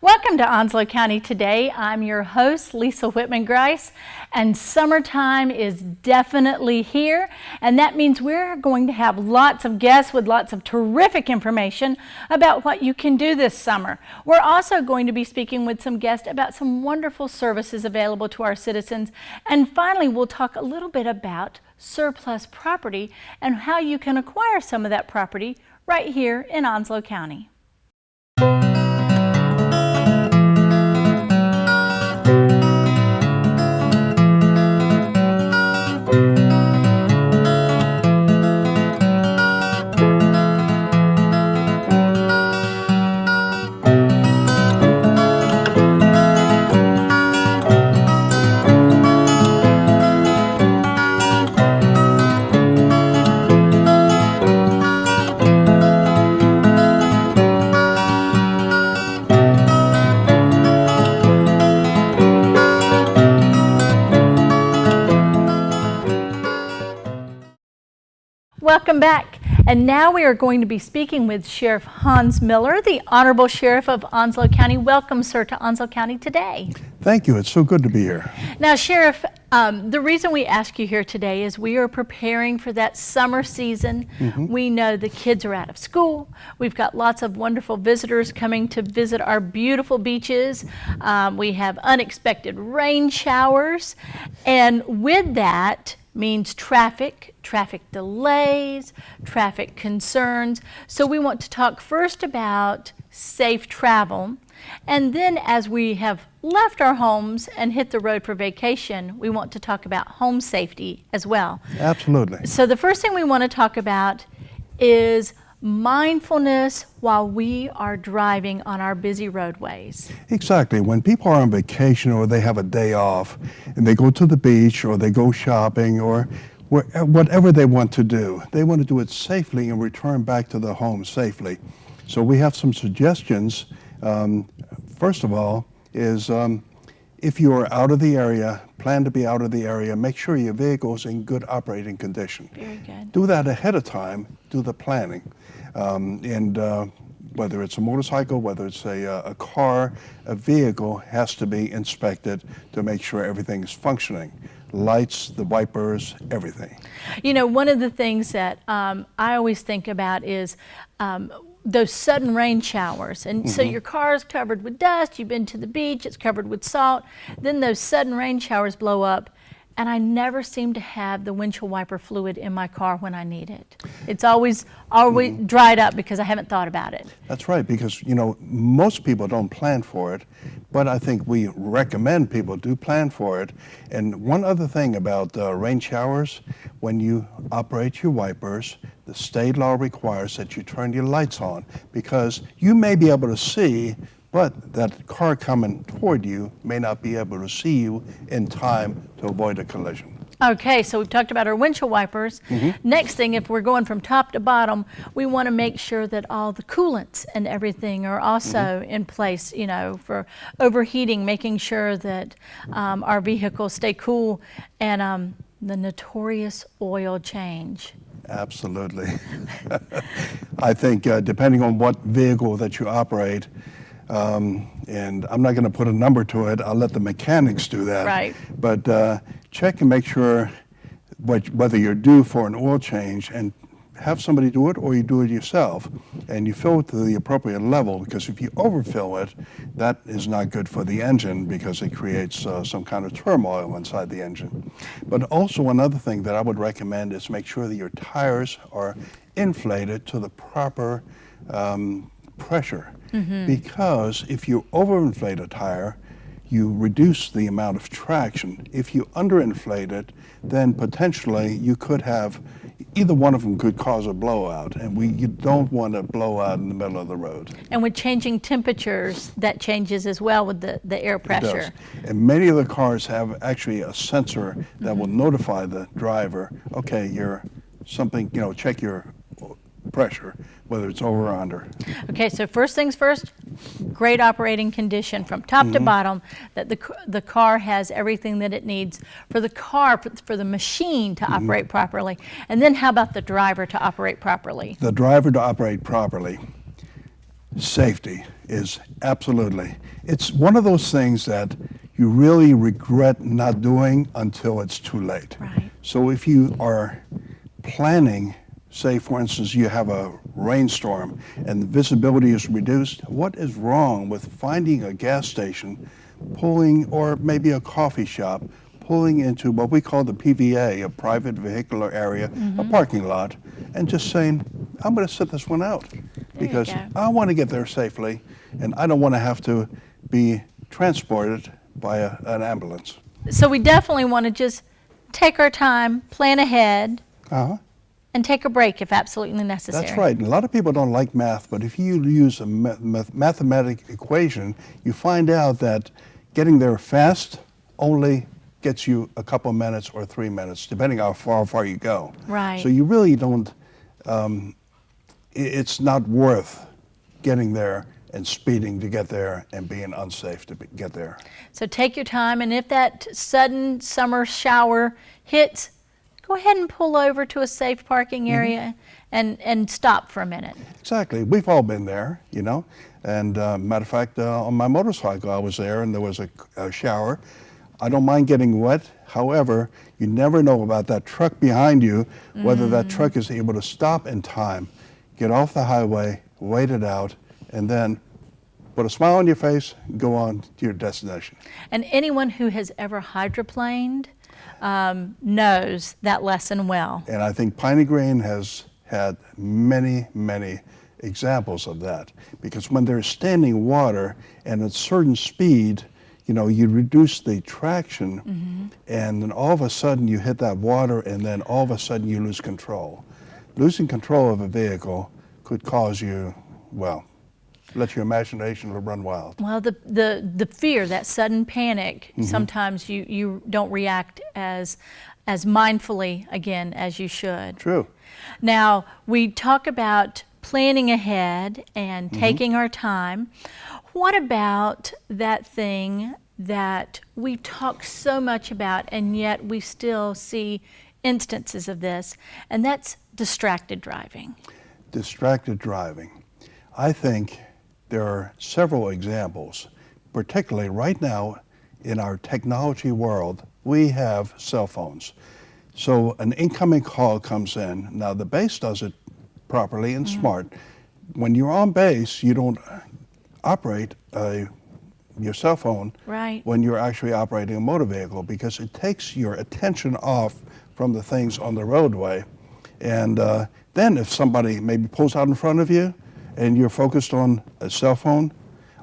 Welcome to Onslow County Today. I'm your host, Lisa Whitman-Grice, and summertime is definitely here, and that means we're going to have lots of guests with lots of terrific information about what you can do this summer. We're also going to be speaking with some guests about some wonderful services available to our citizens, and finally we'll talk a little bit about surplus property and how you can acquire some of that property right here in Onslow County. Welcome back. And now we are going to be speaking with Sheriff Hans Miller, the Honorable Sheriff of Onslow County. Welcome, sir, to Onslow County Today. Thank you. It's so good to be here. Now, Sheriff, the reason we ask you here today is we are preparing for that summer season. We know the kids are out of school. We've got lots of wonderful visitors coming to visit our beautiful beaches. We have unexpected rain showers. And with that means traffic delays, traffic concerns. So we want to talk first about safe travel. And then as we have left our homes and hit the road for vacation, we want to talk about home safety as well. Absolutely. So the first thing we want to talk about is mindfulness while we are driving on our busy roadways. Exactly. When people are on vacation or they have a day off and they go to the beach or they go shopping or whatever they want to do it safely and return back to the home safely. So we have some suggestions. First of all is if you are out of the area, plan to be out of the area, make sure your vehicle is in good operating condition. Very good. Do that ahead of time, do the planning. Whether it's a motorcycle, whether it's a car, a vehicle has to be inspected to make sure everything is functioning. Lights, the wipers, everything. You know, one of the things that I always think about is those sudden rain showers. And so your car is covered with dust, you've been to the beach, it's covered with salt, then those sudden rain showers blow up, and I never seem to have the windshield wiper fluid in my car when I need it. It's always dried up because I haven't thought about it. That's right, because you know, most people don't plan for it, but I think we recommend people do plan for it. And one other thing about rain showers, when you operate your wipers, the state law requires that you turn your lights on, because you may be able to see, but that car coming toward you may not be able to see you in time to avoid a collision. Okay, so we've talked about our windshield wipers. Next thing, if we're going from top to bottom, we want to make sure that all the coolants and everything are also in place, you know, for overheating, making sure that our vehicles stay cool, and the notorious oil change. Absolutely. I think depending on what vehicle that you operate, and I'm not going to put a number to it, I'll let the mechanics do that. Right. But check and make sure whether you're due for an oil change, and have somebody do it or you do it yourself, and you fill it to the appropriate level, because if you overfill it, that is not good for the engine because it creates some kind of turmoil inside the engine. But also another thing that I would recommend is make sure that your tires are inflated to the proper pressure. Because if you overinflate a tire, you reduce the amount of traction. If you underinflate it, then potentially you could have, either one of them could cause a blowout, and you don't want a blowout in the middle of the road. And with changing temperatures, that changes as well with the air pressure. It does. And many of the cars have actually a sensor that will notify the driver, okay, check your pressure, whether it's over or under. Okay, so first things first, great operating condition from top to bottom, that the car has everything that it needs for the machine to operate properly. And then how about the driver to operate properly? The driver to operate properly. Safety is absolutely, it's one of those things that you really regret not doing until it's too late. Right. So if you are planning, say for instance you have a rainstorm and the visibility is reduced, what is wrong with finding a gas station, pulling, or maybe a coffee shop, pulling into what we call the PVA, a private vehicular area, a parking lot, and just saying, I'm going to sit this one out because I want to get there safely and I don't want to have to be transported by an ambulance. So we definitely want to just take our time, plan ahead, and take a break if absolutely necessary. That's right. And a lot of people don't like math, but if you use a mathematical equation, you find out that getting there fast only gets you a couple of minutes or 3 minutes, depending how far you go. Right. So you really don't, it's not worth getting there and speeding to get there and being unsafe to get there. So take your time, and if that sudden summer shower hits, go ahead and pull over to a safe parking area and stop for a minute. Exactly. We've all been there, you know. And matter of fact, on my motorcycle, I was there and there was a shower. I don't mind getting wet. However, you never know about that truck behind you, whether that truck is able to stop in time, get off the highway, wait it out, and then put a smile on your face, go on to your destination. And anyone who has ever hydroplaned knows that lesson well. And I think Piney Green has had many, many examples of that. Because when there's standing water and at a certain speed, you know, you reduce the traction and then all of a sudden you hit that water and then all of a sudden you lose control. Losing control of a vehicle could cause you, well, let your imagination run wild. Well, the fear, that sudden panic, sometimes you don't react as mindfully, again, as you should. True. Now, we talk about planning ahead and taking our time. What about that thing that we talk so much about and yet we still see instances of this, and that's distracted driving? Distracted driving. I think there are several examples, particularly right now in our technology world, we have cell phones. So an incoming call comes in. Now the base does it properly and smart. When you're on base, you don't operate your cell phone when you're actually operating a motor vehicle because it takes your attention off from the things on the roadway. And then if somebody maybe pulls out in front of you and you're focused on a cell phone,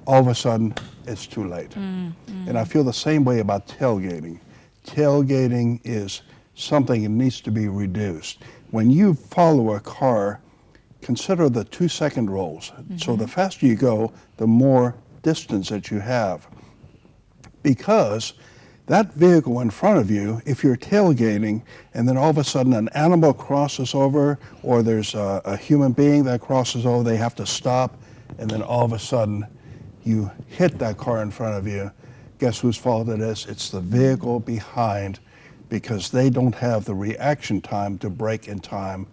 all of a sudden it's too late. And I feel the same way about tailgating. Tailgating is something that needs to be reduced. When you follow a car, consider the 2-second rules. So the faster you go, the more distance that you have. Because that vehicle in front of you, if you're tailgating and then all of a sudden an animal crosses over or there's a human being that crosses over, they have to stop, and then all of a sudden you hit that car in front of you, guess whose fault it is? It's the vehicle behind, because they don't have the reaction time to brake in time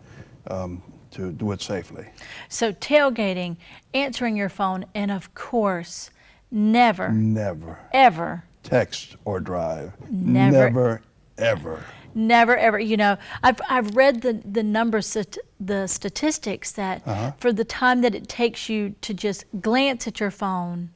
to do it safely. So tailgating, answering your phone, and of course, never, ever text or drive. Never, ever. Never, ever. You know, I've read the numbers, the statistics that for the time that it takes you to just glance at your phone,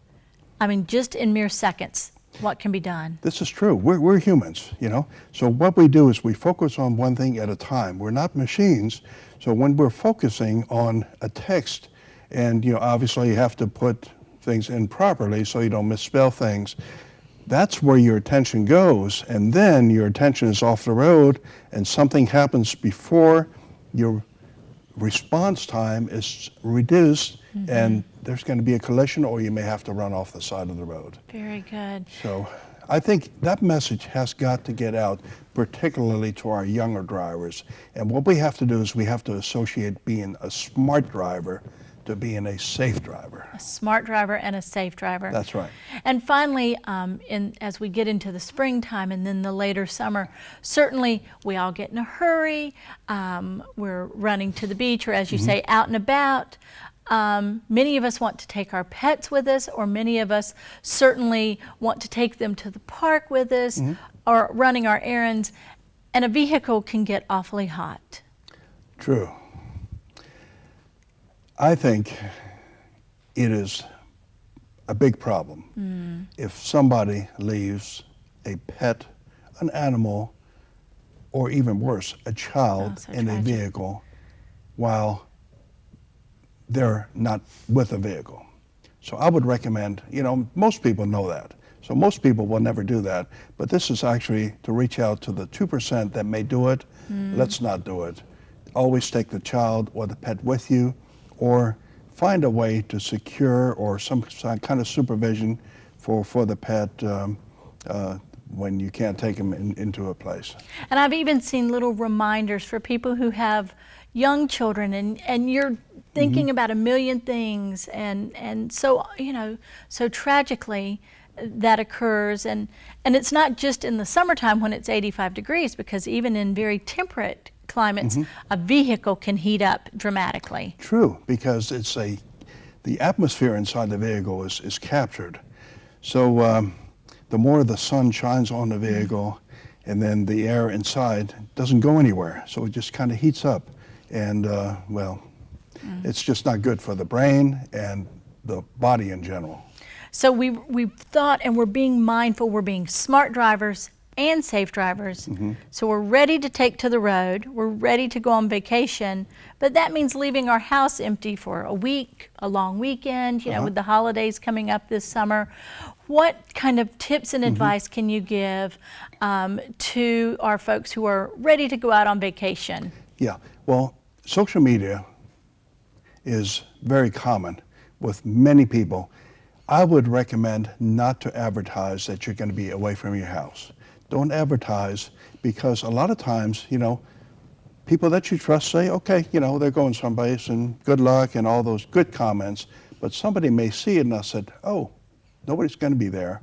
I mean, just in mere seconds, what can be done? This is true. We're humans, you know. So what we do is we focus on one thing at a time. We're not machines. So when we're focusing on a text, and you know, obviously you have to put things in properly so you don't misspell things. That's where your attention goes, and then your attention is off the road and something happens before your response time is reduced and there's going to be a collision or you may have to run off the side of the road. Very good. So I think that message has got to get out, particularly to our younger drivers. And what we have to do is we have to associate being a smart driver to being a safe driver. A smart driver and a safe driver. That's right. And finally, as we get into the springtime and then the later summer, certainly we all get in a hurry. We're running to the beach or, as you say, out and about. Many of us want to take our pets with us, or many of us certainly want to take them to the park with us, or running our errands, and a vehicle can get awfully hot. True. I think it is a big problem if somebody leaves a pet, an animal, or even worse, a child so in a tragic. vehicle while they're not with a vehicle. So I would recommend, most people know that. So most people will never do that. But this is actually to reach out to the 2% that may do it. Let's not do it. Always take the child or the pet with you, or find a way to secure or some kind of supervision for the pet when you can't take them into a place. And I've even seen little reminders for people who have young children, and you're thinking about a million things, and so, so tragically that occurs. And it's not just in the summertime when it's 85 degrees, because even in very temperate climates, a vehicle can heat up dramatically. True, because the atmosphere inside the vehicle is captured. So the more the sun shines on the vehicle, and then the air inside doesn't go anywhere, so it just kind of heats up, and it's just not good for the brain and the body in general. So we've thought, and we're being mindful, we're being smart drivers and safe drivers. So we're ready to take to the road, we're ready to go on vacation, but that means leaving our house empty for a week, a long weekend, with the holidays coming up this summer. What kind of tips and advice can you give to our folks who are ready to go out on vacation? Yeah, well, social media is very common with many people. I would recommend not to advertise that you're going to be away from your house. Don't advertise, because a lot of times, people that you trust say, okay, they're going someplace and good luck and all those good comments, but somebody may see it and I said, oh, nobody's going to be there,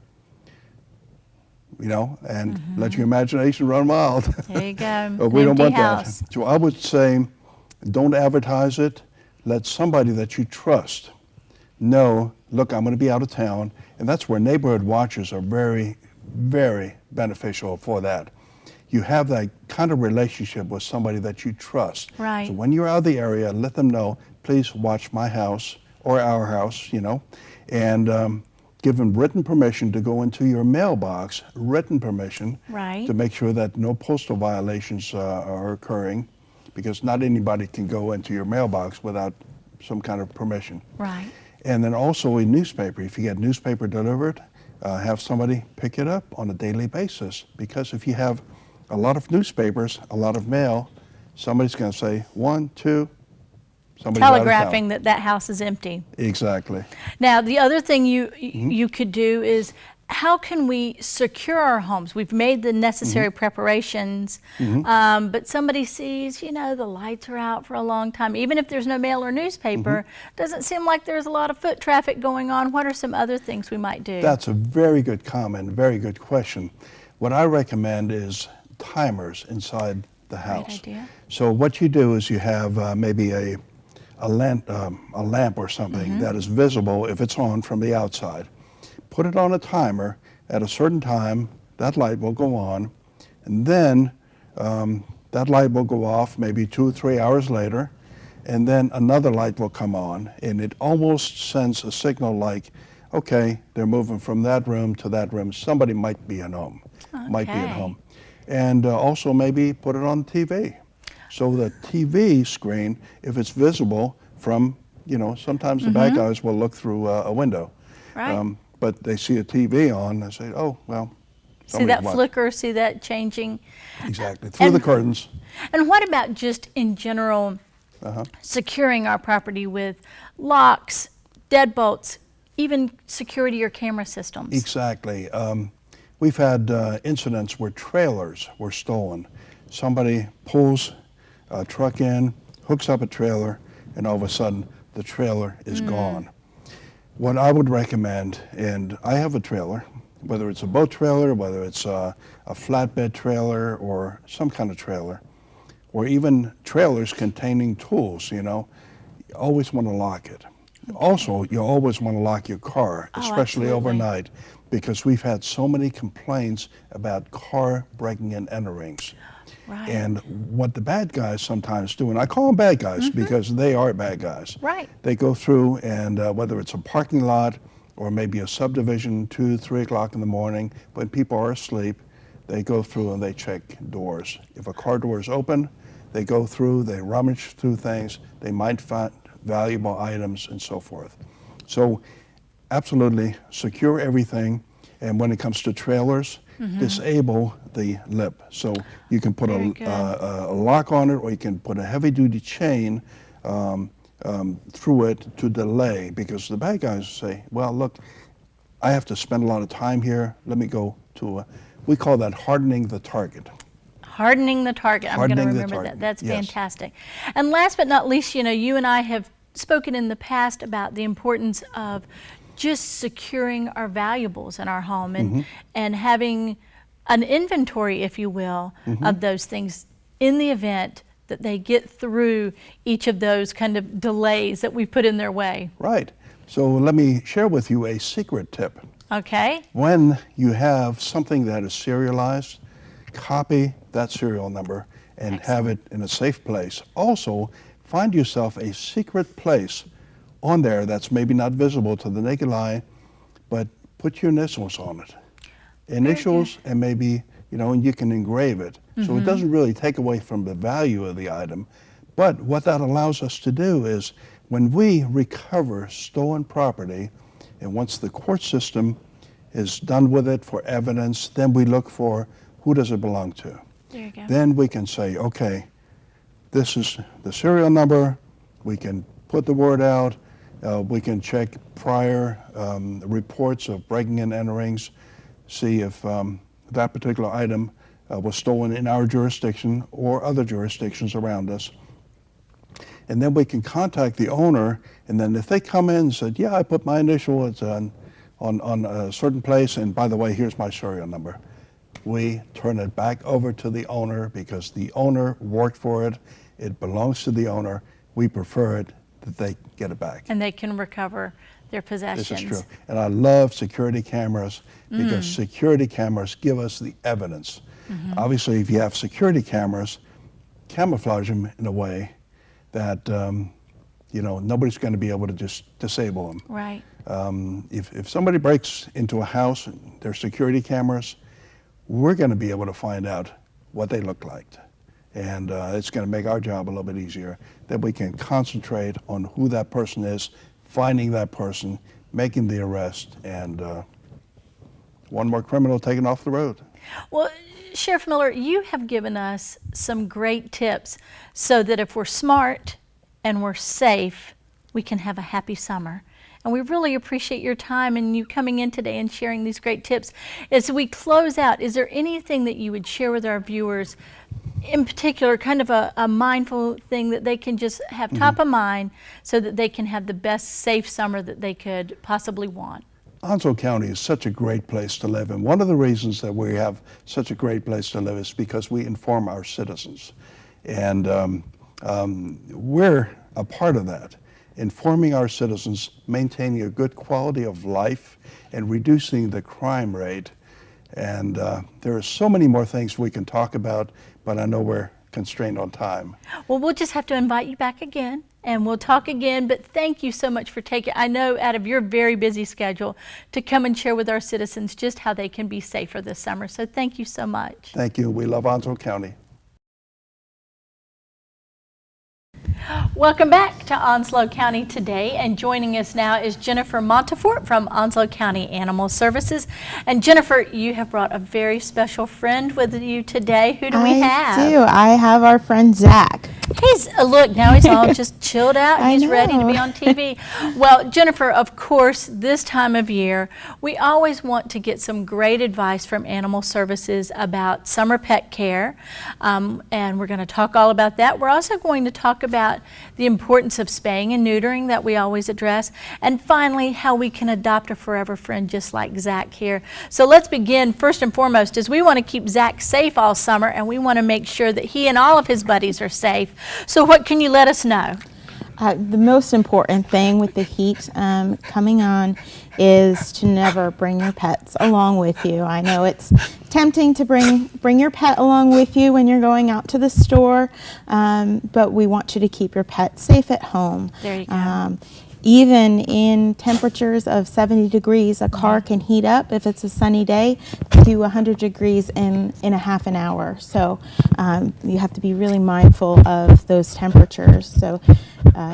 and let your imagination run wild. There you go. But we don't want house. that. So I would say, don't advertise it. Let somebody that you trust know, look, I'm going to be out of town, and that's where neighborhood watchers are very, very beneficial for that. You have that kind of relationship with somebody that you trust. Right. So when you're out of the area, let them know, please watch my house or our house, and give them written permission to go into your mailbox, written permission, Right. to make sure that no postal violations are occurring, because not anybody can go into your mailbox without some kind of permission. Right. And then also a newspaper. If you get newspaper delivered, have somebody pick it up on a daily basis, because if you have a lot of newspapers, a lot of mail, somebody's going to say, 1, 2, somebody's out of town. Telegraphing that house is empty. Exactly. Now, the other thing you could do is, how can we secure our homes? We've made the necessary preparations, but somebody sees, the lights are out for a long time. Even if there's no mail or newspaper, doesn't seem like there's a lot of foot traffic going on. What are some other things we might do? That's a very good comment, very good question. What I recommend is timers inside the house. Great idea. So what you do is you have maybe a lamp or something that is visible if it's on from the outside. Put it on a timer. At a certain time, that light will go on, and then that light will go off maybe 2 or 3 hours later, and then another light will come on, and it almost sends a signal like, okay, they're moving from that room to that room. Somebody might be at home. Might be at home. And also maybe put it on TV. So the TV screen, if it's visible from, sometimes the bad guys will look through a window. Right. But they see a TV on, they say, oh, well, See that watching. flicker, see that changing. Exactly, through the curtains. And what about just in general securing our property with locks, deadbolts, even security or camera systems? Exactly. We've had incidents where trailers were stolen. Somebody pulls a truck in, hooks up a trailer, and all of a sudden the trailer is gone. What I would recommend, and I have a trailer, whether it's a boat trailer, whether it's a flatbed trailer or some kind of trailer, or even trailers containing tools, you always want to lock it. Also, you always want to lock your car, especially absolutely. overnight, because we've had so many complaints about car breaking and enterings. Right. And what the bad guys sometimes do, and I call them bad guys because they are bad guys. Right. They go through and whether it's a parking lot or maybe a subdivision 2, 3 o'clock in the morning when people are asleep, they go through and they check doors. If a car door is open, they go through, they rummage through things, they might find valuable items and so forth. So absolutely secure everything, and when it comes to trailers, disable the lip. So you can put a lock on it, or you can put a heavy-duty chain through it to delay, because the bad guys say, well, look, I have to spend a lot of time here. Let me go to we call that hardening the target. Hardening the target. I'm going to remember that. That's fantastic. And last but not least, you know, you and I have spoken in the past about the importance of just securing our valuables in our home and having an inventory, if you will, of those things in the event that they get through each of those kind of delays that we put in their way. Right. So let me share with you a secret tip. Okay. When you have something that is serialized, copy that serial number and have it in a safe place. Also, find yourself a secret place on there that's maybe not visible to the naked eye, but put your initials on it. Initials, and maybe, you know, and you can engrave it. So it doesn't really take away from the value of the item. But what that allows us to do is when we recover stolen property, and once the court system is done with it for evidence, then we look for who does it belong to. There you go. Then we can say, okay, this is the serial number. We can put the word out. We can check prior reports of breaking and enterings, see if that particular item was stolen in our jurisdiction or other jurisdictions around us. And then we can contact the owner, and then if they come in and said, yeah, I put my initial on a certain place, and by the way, here's my serial number, we turn it back over to the owner because the owner worked for it. It belongs to the owner. We prefer it that they get it back. And they can recover their possessions. This is true. And I love security cameras because security cameras give us the evidence. Obviously, if you have security cameras, camouflage them in a way that you know, nobody's going to be able to just disable them. Right. If somebody breaks into a house, their security cameras, we're going to be able to find out what they look like. And it's going to make our job a little bit easier, that we can concentrate on who that person is, finding that person, making the arrest, and one more criminal taken off the road. Well, Sheriff Miller, you have given us some great tips so that if we're smart and we're safe, we can have a happy summer. And we really appreciate your time and you coming in today and sharing these great tips. As we close out, is there anything that you would share with our viewers, in particular, kind of a mindful thing that they can just have top of mind so that they can have the best safe summer that they could possibly want? Onslow County is such a great place to live, and one of the reasons that we have such a great place to live is because we inform our citizens. And we're a part of that, informing our citizens, maintaining a good quality of life, and reducing the crime rate. And there are so many more things we can talk about, but I know we're constrained on time. Well, we'll just have to invite you back again and we'll talk again, but thank you so much for taking, I know out of your very busy schedule, to come and share with our citizens just how they can be safer this summer. So thank you so much. Thank you. We love Onslow County. Welcome back to Onslow County Today, and joining us now is Jennifer Montefort from Onslow County Animal Services. And Jennifer, you have brought a very special friend with you today. Who do we have? I do. I have our friend Zach. Look, now he's all just chilled out. He's ready to be on TV. Well, Jennifer, of course, this time of year, we always want to get some great advice from Animal Services about summer pet care, and we're going to talk all about that. We're also going to talk about the importance of spaying and neutering that we always address, and finally, how we can adopt a forever friend just like Zach here. So let's begin. First and foremost is we want to keep Zach safe all summer, and we want to make sure that he and all of his buddies are safe. So what can you let us know? The most important thing with the heat coming on is to never bring your pets along with you. I know it's tempting to bring your pet along with you when you're going out to the store, but we want you to keep your pet safe at home. There you go. Even in temperatures of 70 degrees, a car can heat up if it's a sunny day to 100 degrees in a half an hour. So you have to be really mindful of those temperatures. So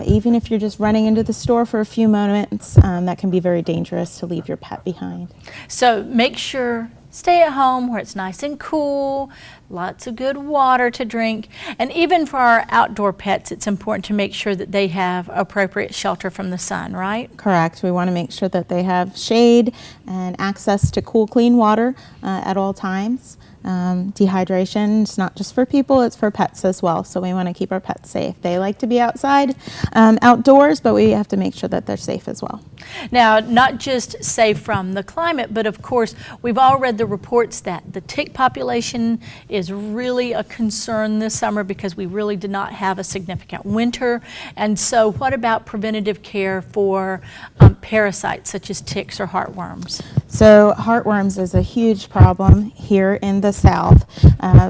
even if you're just running into the store for a few moments, that can be very dangerous to leave your pet behind. So make sure, stay at home where it's nice and cool, lots of good water to drink, and even for our outdoor pets, it's important to make sure that they have appropriate shelter from the sun, right? Correct. We want to make sure that they have shade and access to cool, clean water at all times. Dehydration is not just for people, it's for pets as well. So we want to keep our pets safe. They like to be outside, outdoors, but we have to make sure that they're safe as well. Now, not just safe from the climate, but of course, we've all read the reports that the tick population is really a concern this summer because we really did not have a significant winter. And so what about preventative care for parasites such as ticks or heartworms? So heartworms is a huge problem here in the South.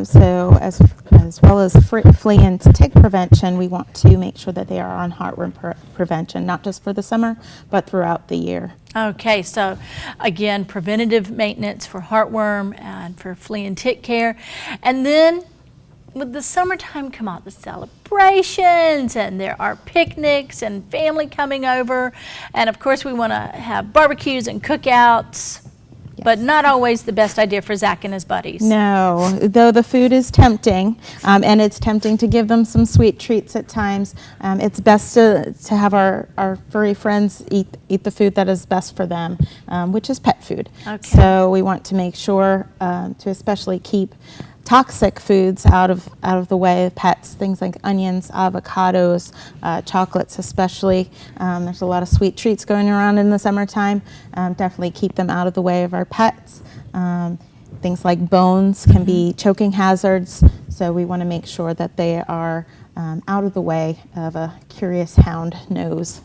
So as well as flea and tick prevention, we want to make sure that they are on heartworm prevention, not just for the summer, but throughout the year. Okay, so again, preventative maintenance for heartworm and for flea and tick care. And then with the summertime come on, the celebrations, and there are picnics and family coming over. And of course, we want to have barbecues and cookouts. Yes. But not always the best idea for Zach and his buddies. No, though the food is tempting, and it's tempting to give them some sweet treats at times, it's best to have our furry friends eat the food that is best for them, which is pet food. Okay. So we want to make sure to especially keep toxic foods out of the way of pets, things like onions, avocados, chocolates especially. There's a lot of sweet treats going around in the summertime. Definitely keep them out of the way of our pets. Things like bones can be choking hazards, so we want to make sure that they are out of the way of a curious hound nose.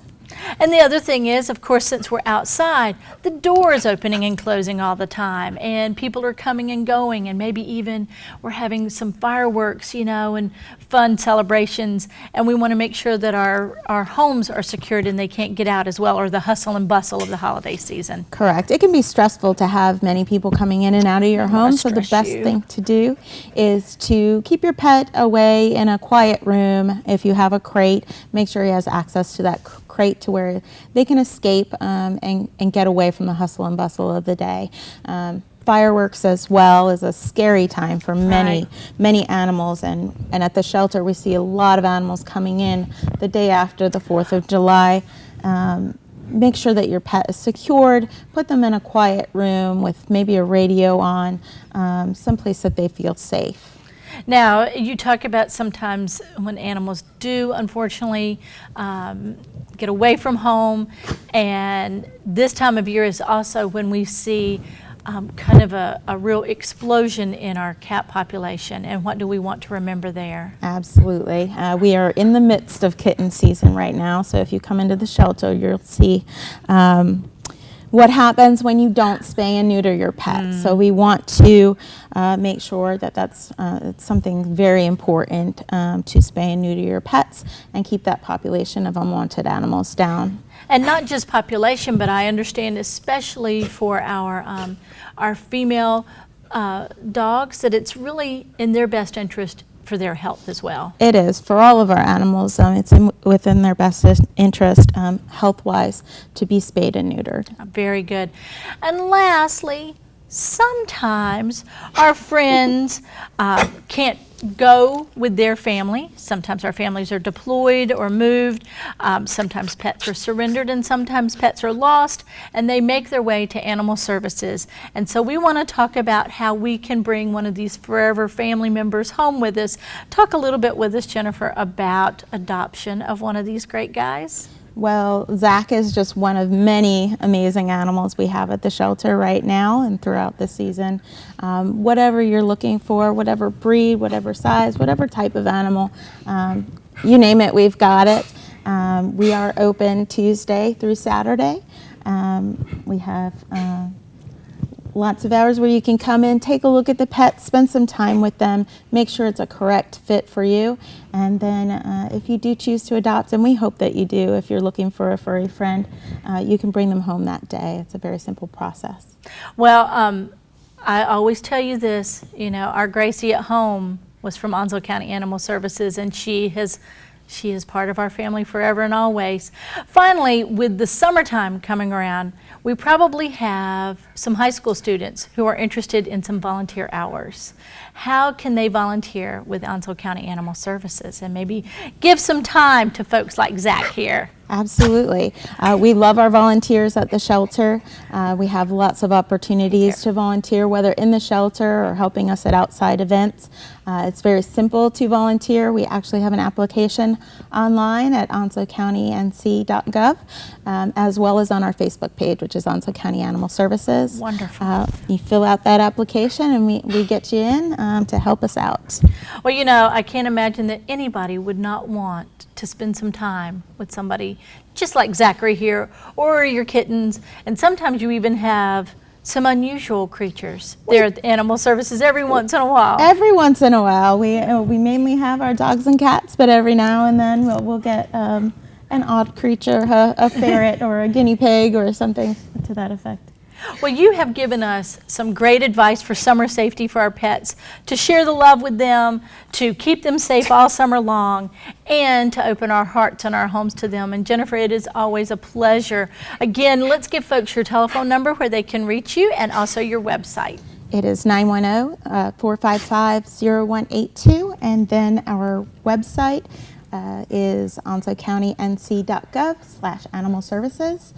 And the other thing is, of course, since we're outside, the door is opening and closing all the time, and people are coming and going, and maybe even we're having some fireworks, you know, and fun celebrations, and we want to make sure that our homes are secured and they can't get out as well, or the hustle and bustle of the holiday season. Correct. It can be stressful to have many people coming in and out of your home, so the best thing to do is to keep your pet away in a quiet room. If you have a crate, make sure he has access to that crate to where they can escape and get away from the hustle and bustle of the day. Fireworks as well is a scary time for many animals, and at the shelter we see a lot of animals coming in the day after the 4th of July. Make sure that your pet is secured, put them in a quiet room with maybe a radio on, someplace that they feel safe. Now, you talk about sometimes when animals do, unfortunately, get away from home, and this time of year is also when we see kind of a real explosion in our cat population. And what do we want to remember there? Absolutely. We are in the midst of kitten season right now, so if you come into the shelter, you'll see what happens when you don't spay and neuter your pet. So we want to make sure that it's something very important to spay and neuter your pets and keep that population of unwanted animals down. And not just population, but I understand especially for our female dogs that it's really in their best interest for their health as well. It is for all of our animals. It's within their best interest, health-wise, to be spayed and neutered. Very good. And lastly, sometimes our friends can't go with their family. Sometimes our families are deployed or moved. Sometimes pets are surrendered, and sometimes pets are lost, and they make their way to animal services. And so we want to talk about how we can bring one of these forever family members home with us. Talk a little bit with us, Jennifer, about adoption of one of these great guys. Well, Zach is just one of many amazing animals we have at the shelter right now and throughout the season. Whatever you're looking for, whatever breed, whatever size, whatever type of animal, you name it, we've got it. We are open Tuesday through Saturday. We have lots of hours where you can come in, take a look at the pets, spend some time with them, make sure it's a correct fit for you. And then if you do choose to adopt, and we hope that you do, if you're looking for a furry friend, you can bring them home that day. It's a very simple process. Well, I always tell you this, our Gracie at home was from Onslow County Animal Services, and she is part of our family forever and always. Finally, with the summertime coming around, we probably have some high school students who are interested in some volunteer hours. How can they volunteer with Onslow County Animal Services and maybe give some time to folks like Zach here? Absolutely. We love our volunteers at the shelter. We have lots of opportunities to volunteer, whether in the shelter or helping us at outside events. It's very simple to volunteer. We actually have an application online at onslowcountync.gov, as well as on our Facebook page, which is Onslow County Animal Services. Wonderful. You fill out that application and we get you in to help us out. Well, I can't imagine that anybody would not want to spend some time with somebody just like Zachary here, or your kittens, and sometimes you even have some unusual creatures there at the Animal Services every once in a while. Every once in a while. We mainly have our dogs and cats, but every now and then we'll get an odd creature, a ferret or a guinea pig or something to that effect. Well, you have given us some great advice for summer safety for our pets, to share the love with them, to keep them safe all summer long, and to open our hearts and our homes to them. And Jennifer, it is always a pleasure. Again, let's give folks your telephone number where they can reach you, and also your website. It is 910-455-0182, and then our website is onslowcountync.gov/animal services.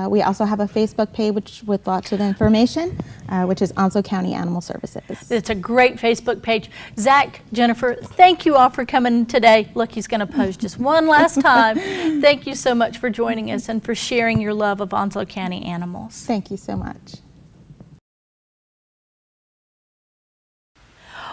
We also have a Facebook page with lots of information, which is Onslow County Animal Services. It's a great Facebook page. Zach, Jennifer, thank you all for coming today. Look, he's going to pose just one last time. Thank you so much for joining us and for sharing your love of Onslow County animals. Thank you so much.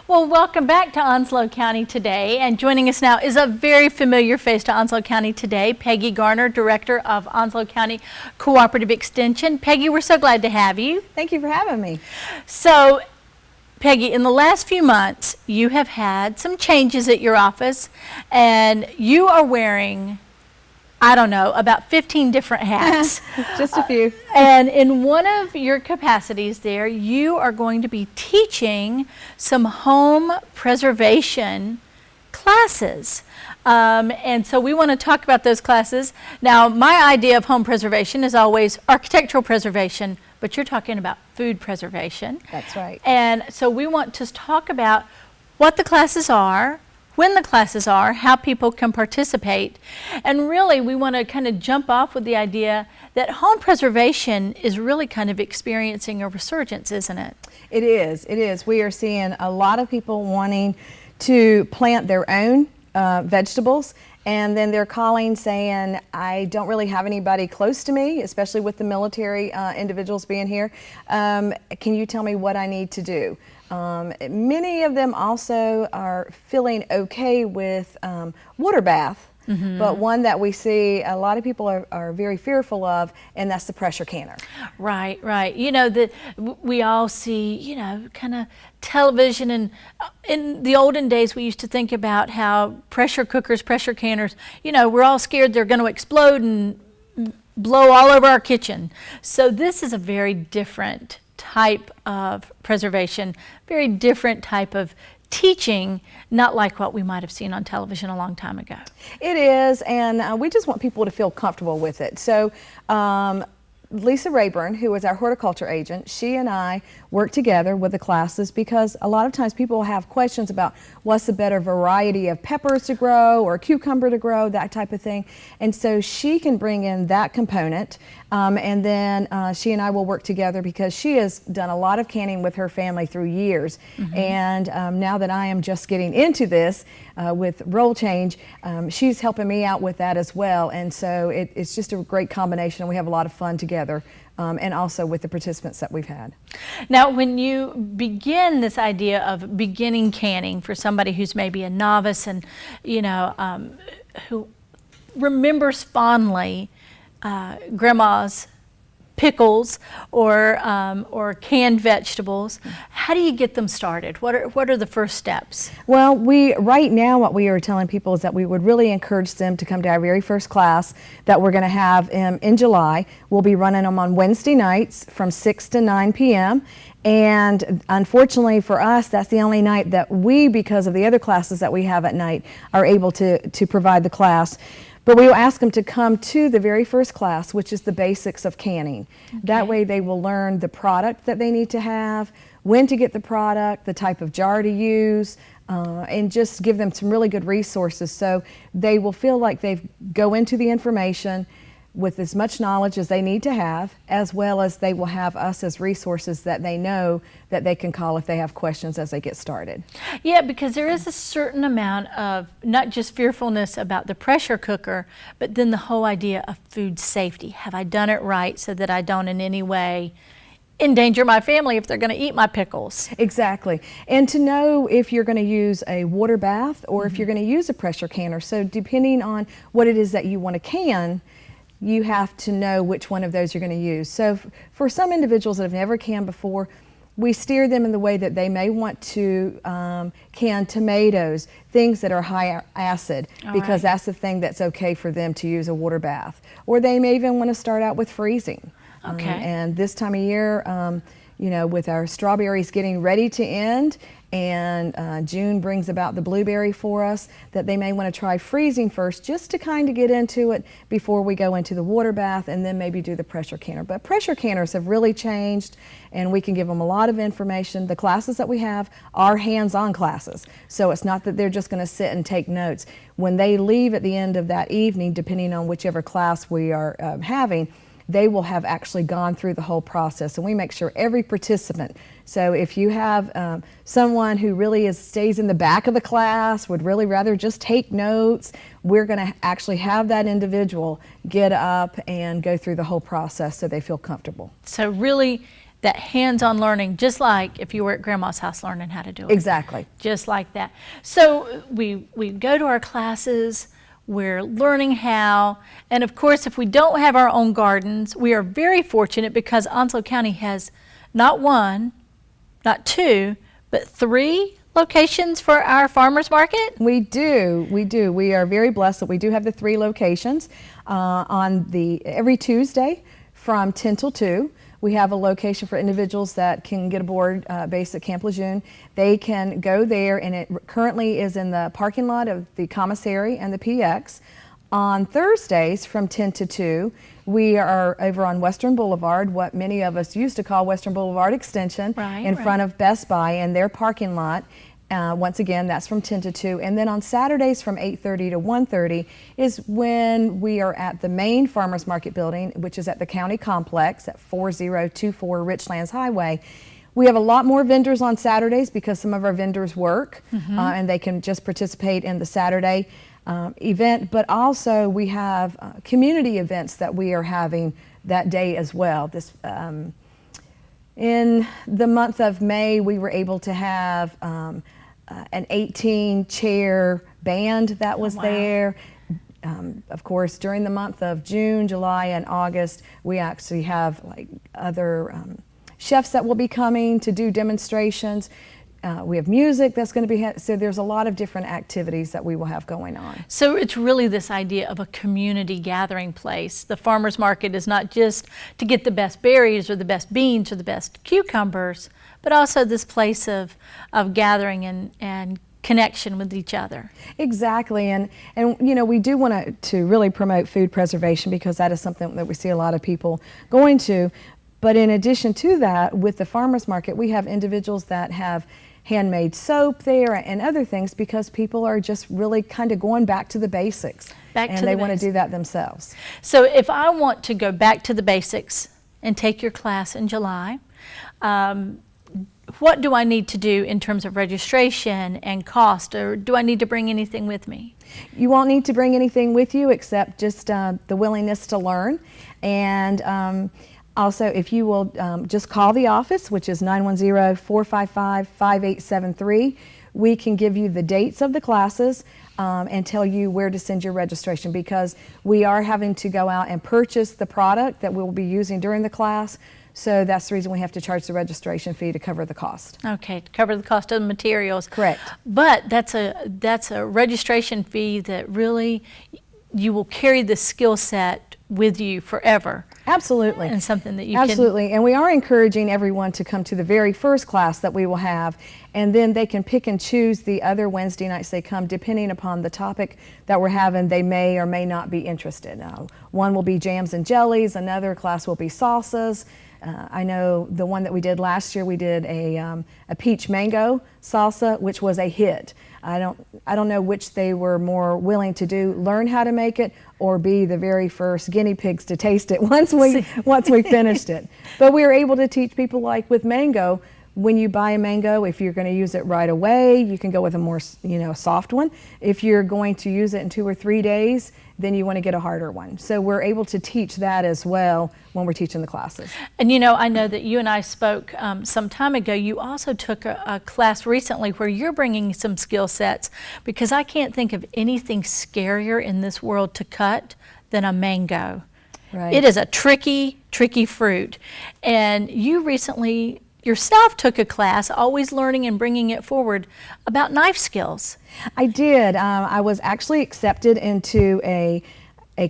Well, welcome back to Onslow County Today, and joining us now is a very familiar face to Onslow County Today, Peggy Garner, Director of Onslow County Cooperative Extension. Peggy, we're so glad to have you. Thank you for having me. So, Peggy, in the last few months, you have had some changes at your office, and you are wearing, I don't know, about 15 different hats. Just a few. And in one of your capacities there, you are going to be teaching some home preservation classes. And so we want to talk about those classes. Now, my idea of home preservation is always architectural preservation, but you're talking about food preservation. That's right. And so we want to talk about what the classes are, when the classes are, how people can participate, and really we want to kind of jump off with the idea that home preservation is really kind of experiencing a resurgence, isn't it? It is. It is. We are seeing a lot of people wanting to plant their own vegetables, and then they're calling saying, I don't really have anybody close to me, especially with the military individuals being here. Can you tell me what I need to do? Many of them also are feeling okay with water bath, but one that we see a lot of people are very fearful of, and that's the pressure canner. Right, right. We all see, kind of television, and in the olden days we used to think about how pressure cookers, pressure canners, we're all scared they're going to explode and blow all over our kitchen. So this is a very different type of preservation, very different type of teaching, not like what we might have seen on television a long time ago. It is, and we just want people to feel comfortable with it. So Lisa Rayburn, who is our horticulture agent, she and I work together with the classes because a lot of times people have questions about what's the better variety of peppers to grow or cucumber to grow, that type of thing. And so she can bring in that component, and then she and I will work together because she has done a lot of canning with her family through years. And now that I am just getting into this with role change, she's helping me out with that as well. And so it's just a great combination. We have a lot of fun together. And also with the participants that we've had. Now, when you begin this idea of beginning canning for somebody who's maybe a novice and, who remembers fondly Grandma's pickles or canned vegetables. How do you get them started? What are the first steps? Well, right now what we are telling people is that we would really encourage them to come to our very first class that we're going to have in July. We'll be running them on Wednesday nights from 6 to 9 p.m. And unfortunately for us, that's the only night that we, because of the other classes that we have at night, are able to provide the class. But we will ask them to come to the very first class, which is the basics of canning. Okay. That way they will learn the product that they need to have, when to get the product, the type of jar to use, and just give them some really good resources so they will feel like they go into the information with as much knowledge as they need to have, as well as they will have us as resources that they know that they can call if they have questions as they get started. Yeah, because there is a certain amount of not just fearfulness about the pressure cooker, but then the whole idea of food safety. Have I done it right so that I don't in any way endanger my family if they're going to eat my pickles? Exactly. And to know if you're going to use a water bath or if you're going to use a pressure canner. So depending on what it is that you want to can, you have to know which one of those you're going to use. So for some individuals that have never canned before, we steer them in the way that they may want to can tomatoes, things that are high acid, because that's the thing that's okay for them to use a water bath. Or they may even want to start out with freezing. Okay. And this time of year, you know, with our strawberries getting ready to end, and June brings about the blueberry for us, that they may want to try freezing first just to kind of get into it before we go into the water bath and then maybe do the pressure canner. But pressure canners have really changed, and we can give them a lot of information. The classes that we have are hands-on classes, so it's not that they're just going to sit and take notes. When they leave at the end of that evening, depending on whichever class we are having, they will have actually gone through the whole process, and we make sure every participant. So if you have someone who really stays in the back of the class, would really rather just take notes, we're going to actually have that individual get up and go through the whole process so they feel comfortable. So really that hands-on learning, just like if you were at Grandma's house learning how to do it. Exactly. Just like that. So we go to our classes, we're learning how, and of course if we don't have our own gardens, we are very fortunate because Onslow County has not one, not two, but 3 locations for our farmers market. We do. We are very blessed that we do have the 3 locations on every Tuesday from 10 till 2. We have a location for individuals that can get aboard based at Camp Lejeune. They can go there, and it currently is in the parking lot of the commissary and the PX. On Thursdays from 10 to 2, we are over on Western Boulevard, what many of us used to call Western Boulevard Extension, in front of Best Buy in their parking lot. Once again, that's from 10 to 2. And then on Saturdays from 8:30 to 1:30 is when we are at the main farmers market building, which is at the county complex at 4024 Richlands Highway. We have a lot more vendors on Saturdays because some of our vendors work and they can just participate in the Saturday event. But also we have community events that we are having that day as well. In the month of May, we were able to have an 18-chair band that was there. Of course, during the month of June, July, and August, we actually have like other chefs that will be coming to do demonstrations. We have music that's going to be, so there's a lot of different activities that we will have going on. So it's really this idea of a community gathering place. The farmers market is not just to get the best berries or the best beans or the best cucumbers, but also this place of gathering and connection with each other. Exactly, and you know, we do want to really promote food preservation because that is something that we see a lot of people going to. But in addition to that, with the farmers market, we have individuals that have handmade soap there and other things because people are just really kind of going back to the basics. And they want to do that themselves. So if I want to go back to the basics and take your class in July, what do I need to do in terms of registration and cost, or do I need to bring anything with me? You won't need to bring anything with you except just the willingness to learn. And Also, if you will just call the office, which is 910-455-5873, we can give you the dates of the classes and tell you where to send your registration, because we are having to go out and purchase the product that we'll be using during the class. So that's the reason we have to charge the registration fee to cover the cost. Okay, to cover the cost of the materials. Correct. But that's a registration fee that really, you will carry the skill set with you forever. Absolutely. And something that you Absolutely. And we are encouraging everyone to come to the very first class that we will have, and then they can pick and choose the other Wednesday nights they come, depending upon the topic that we're having. They may or may not be interested. One will be jams and jellies, another class will be salsas. I know the one that we did last year, we did a peach mango salsa, which was a hit. I don't know which they were more willing to do, learn how to make it, or be the very first guinea pigs to taste it once we finished it. But we were able to teach people, like with mango, when you buy a mango, if you're going to use it right away, you can go with a more soft one. If you're going to use it in 2 or 3 days, then you want to get a harder one. So we're able to teach that as well when we're teaching the classes. And I know that you and I spoke some time ago. You also took a class recently where you're bringing some skill sets, because I can't think of anything scarier in this world to cut than a mango. Right. It is a tricky, tricky fruit. And you recently yourself took a class, always learning and bringing it forward, about knife skills. I did. I was actually accepted into a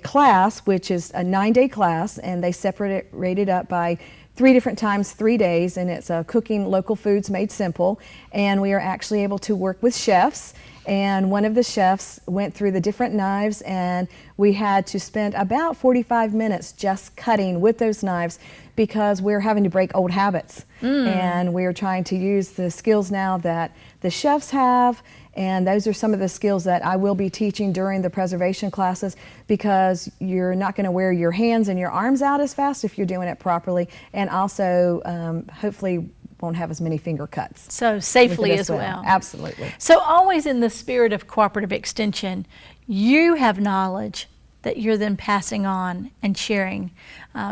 class, which is a 9-day class, and they separated up by 3 different times, 3 days, and it's cooking local foods made simple. And we are actually able to work with chefs. And one of the chefs went through the different knives, and we had to spend about 45 minutes just cutting with those knives, because we're having to break old habits. And we're trying to use the skills now that the chefs have, and those are some of the skills that I will be teaching during the preservation classes, because you're not going to wear your hands and your arms out as fast if you're doing it properly, and also hopefully won't have as many finger cuts. So safely as well. Absolutely. So always in the spirit of cooperative extension, you have knowledge that you're then passing on and sharing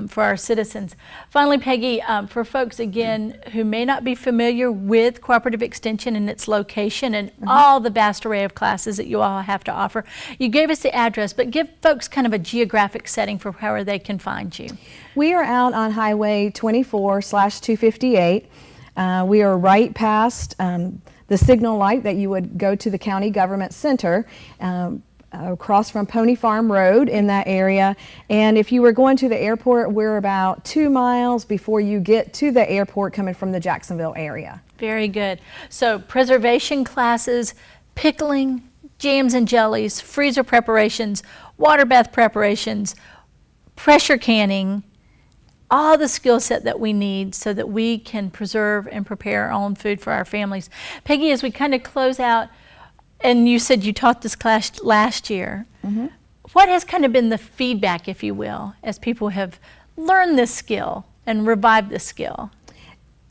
for our citizens. Finally, Peggy, for folks again who may not be familiar with cooperative extension and its location and all the vast array of classes that you all have to offer, you gave us the address, but give folks kind of a geographic setting for where they can find you. We are out on Highway 24/258. We are right past the signal light that you would go to the county government center, across from Pony Farm Road in that area. And if you were going to the airport, we're about 2 miles before you get to the airport coming from the Jacksonville area. Very good. So preservation classes, pickling, jams and jellies, freezer preparations, water bath preparations, pressure canning, all the skill set that we need so that we can preserve and prepare our own food for our families. Peggy, as we kind of close out, and you said you taught this class last year, what has kind of been the feedback, if you will, as people have learned this skill and revived this skill?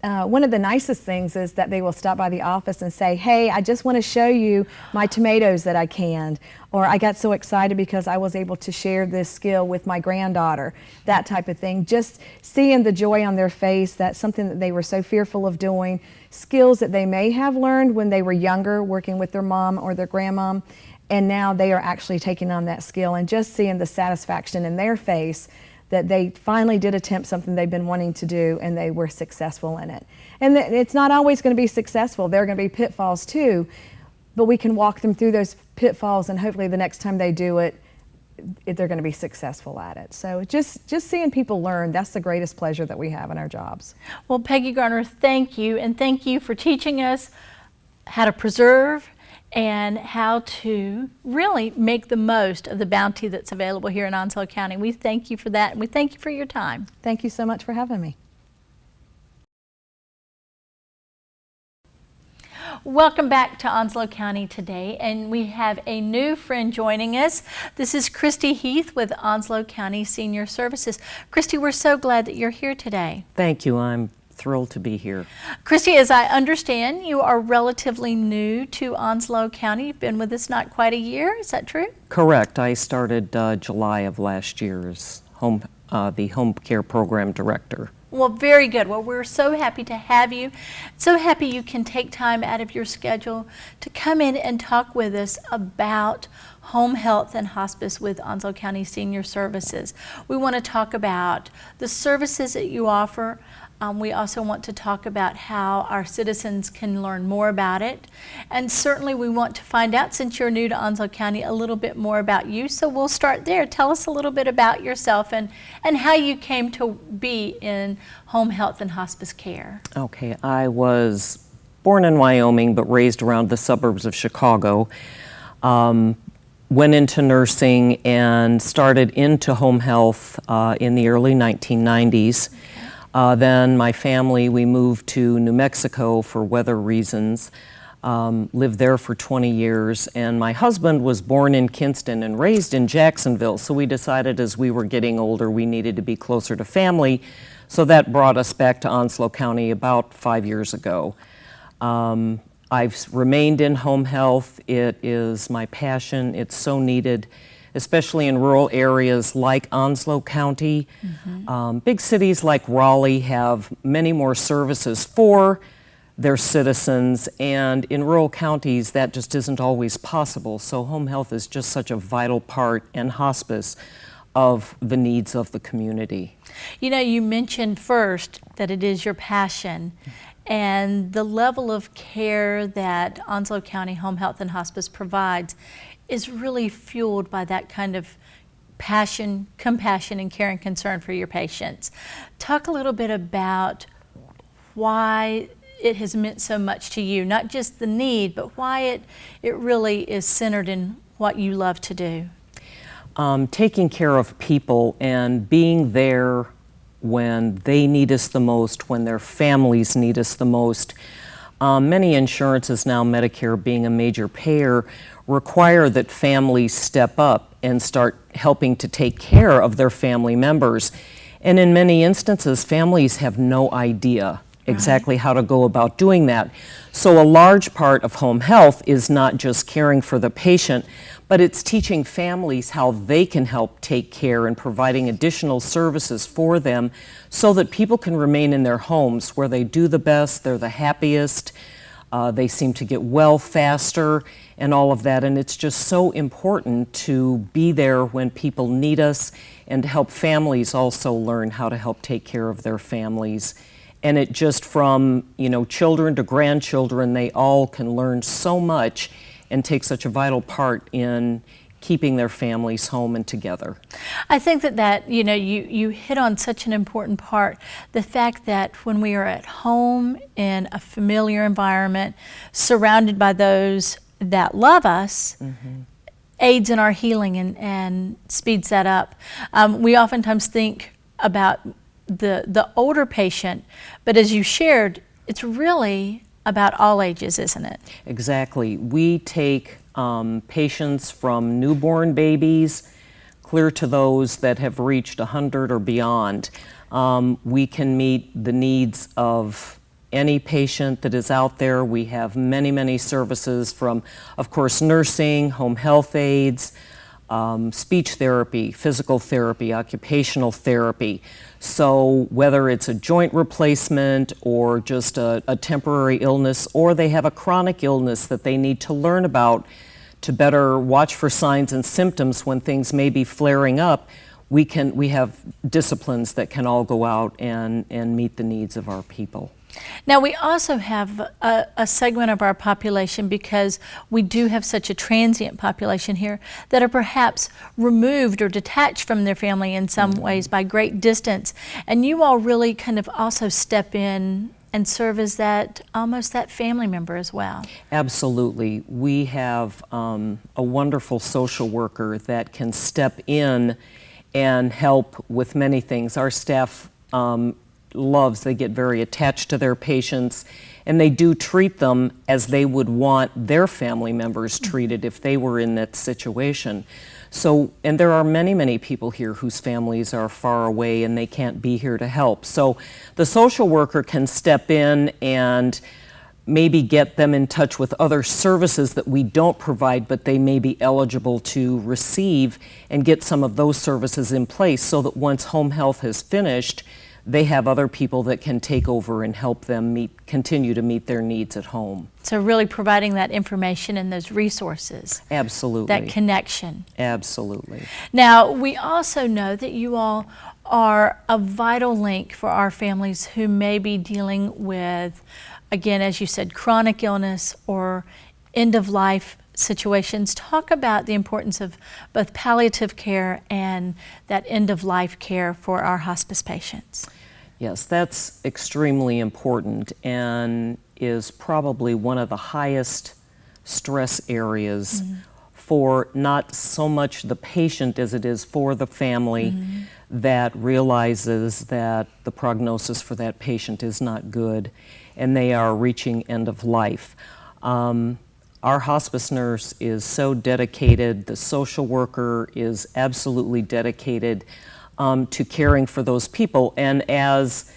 One of the nicest things is that they will stop by the office and say, hey, I just want to show you my tomatoes that I canned, or I got so excited because I was able to share this skill with my granddaughter, that type of thing. Just seeing the joy on their face, that's something that they were so fearful of doing, skills that they may have learned when they were younger working with their mom or their grandmom, and now they are actually taking on that skill, and just seeing the satisfaction in their face that they finally did attempt something they've been wanting to do, and they were successful in it. And it's not always going to be successful. There are going to be pitfalls too, but we can walk them through those pitfalls, and hopefully the next time they do it, they're going to be successful at it. So just seeing people learn, that's the greatest pleasure that we have in our jobs. Well, Peggy Garner, thank you, and thank you for teaching us how to preserve and how to really make the most of the bounty that's available here in Onslow County. We thank you for that, and we thank you for your time. Thank you so much for having me. Welcome back to Onslow County today, and we have a new friend joining us. This is KRISTI Heath with Onslow County Senior Services. KRISTI, we're so glad that you're here today. Thank you. I'm thrilled to be here. KRISTI, as I understand, you are relatively new to Onslow County. You've been with us not quite a year, is that true? Correct. I started July of last year as home the home care program director. Well, very good. Well, we're so happy to have you. So happy you can take time out of your schedule to come in and talk with us about home health and hospice with Onslow County Senior Services. We want to talk about the services that you offer. We also want to talk about how our citizens can learn more about it. And certainly we want to find out, since you're new to Onslow County, a little bit more about you. So we'll start there. Tell us a little bit about yourself and how you came to be in home health and hospice care. Okay, I was born in Wyoming but raised around the suburbs of Chicago. Went into nursing and started into home health in the early 1990s. Then my family, we moved to New Mexico for weather reasons, lived there for 20 years, and my husband was born in Kinston and raised in Jacksonville, so we decided as we were getting older we needed to be closer to family, so that brought us back to Onslow County about 5 years ago. I've remained in home health. It is my passion. It's so needed, especially in rural areas like Onslow County. Big cities like Raleigh have many more services for their citizens, and in rural counties that just isn't always possible. So home health is just such a vital part, and hospice, of the needs of the community. You know, you mentioned first that it is your passion, and the level of care that Onslow County Home Health and Hospice provides is really fueled by that kind of passion, compassion, and care and concern for your patients. Talk a little bit about why it has meant so much to you, not just the need, but why it really is centered in what you love to do. Taking care of people and being there when they need us the most, when their families need us the most. Many insurances now, Medicare being a major payer, require that families step up and start helping to take care of their family members. And in many instances, families have no idea exactly how to go about doing that. So a large part of home health is not just caring for the patient, but it's teaching families how they can help take care and providing additional services for them so that people can remain in their homes where they do the best, they're the happiest, they seem to get well faster and all of that. And it's just so important to be there when people need us and to help families also learn how to help take care of their families. And it just from, children to grandchildren, they all can learn so much and take such a vital part in keeping their families home and together. I think that you hit on such an important part, the fact that when we are at home in a familiar environment, surrounded by those that love us, aids in our healing and speeds that up. We oftentimes think about the older patient, but as you shared, it's really about all ages, isn't it? Exactly. We take patients from newborn babies clear to those that have reached 100 or beyond. We can meet the needs of any patient that is out there. We have many, many services from, of course, nursing, home health aides, speech therapy, physical therapy, occupational therapy. So whether it's a joint replacement or just a temporary illness, or they have a chronic illness that they need to learn about to better watch for signs and symptoms when things may be flaring up, we have disciplines that can all go out and meet the needs of our people. Now, we also have a segment of our population, because we do have such a transient population here, that are perhaps removed or detached from their family in some ways by great distance. And you all really kind of also step in and serve as almost that family member as well. Absolutely. We have a wonderful social worker that can step in and help with many things. Our staff they get very attached to their patients, and they do treat them as they would want their family members treated if they were in that situation. So, and there are many, many people here whose families are far away and they can't be here to help. So the social worker can step in and maybe get them in touch with other services that we don't provide, but they may be eligible to receive, and get some of those services in place so that once home health has finished, they have other people that can take over and help them continue to meet their needs at home. So really providing that information and those resources. Absolutely. That connection. Absolutely. Now, we also know that you all are a vital link for our families who may be dealing with, again, as you said, chronic illness or end-of-life situations. Talk about the importance of both palliative care and that end-of-life care for our hospice patients. Yes, that's extremely important and is probably one of the highest stress areas for not so much the patient as it is for the family that realizes that the prognosis for that patient is not good and they are reaching end of life. Our hospice nurse is so dedicated, the social worker is absolutely dedicated to caring for those people, and as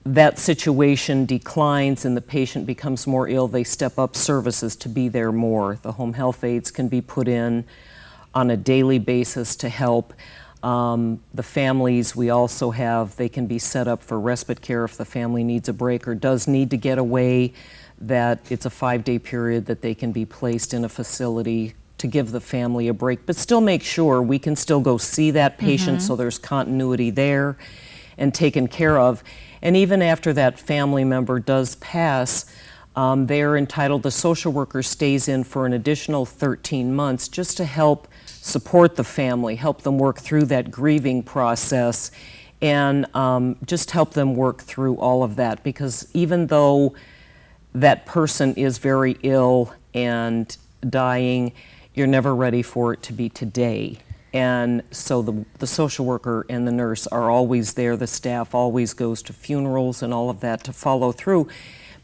that situation declines and the patient becomes more ill, they step up services to be there more. The home health aides can be put in on a daily basis to help. The families we also have, they can be set up for respite care if the family needs a break or does need to get away, that it's a 5-day period that they can be placed in a facility to give the family a break, but still make sure we can still go see that patient so there's continuity there and taken care of. And even after that family member does pass, they're entitled, the social worker stays in for an additional 13 months just to help support the family, help them work through that grieving process, and just help them work through all of that. Because even though that person is very ill and dying, you're never ready for it to be today. And so the social worker and the nurse are always there. The staff always goes to funerals and all of that to follow through,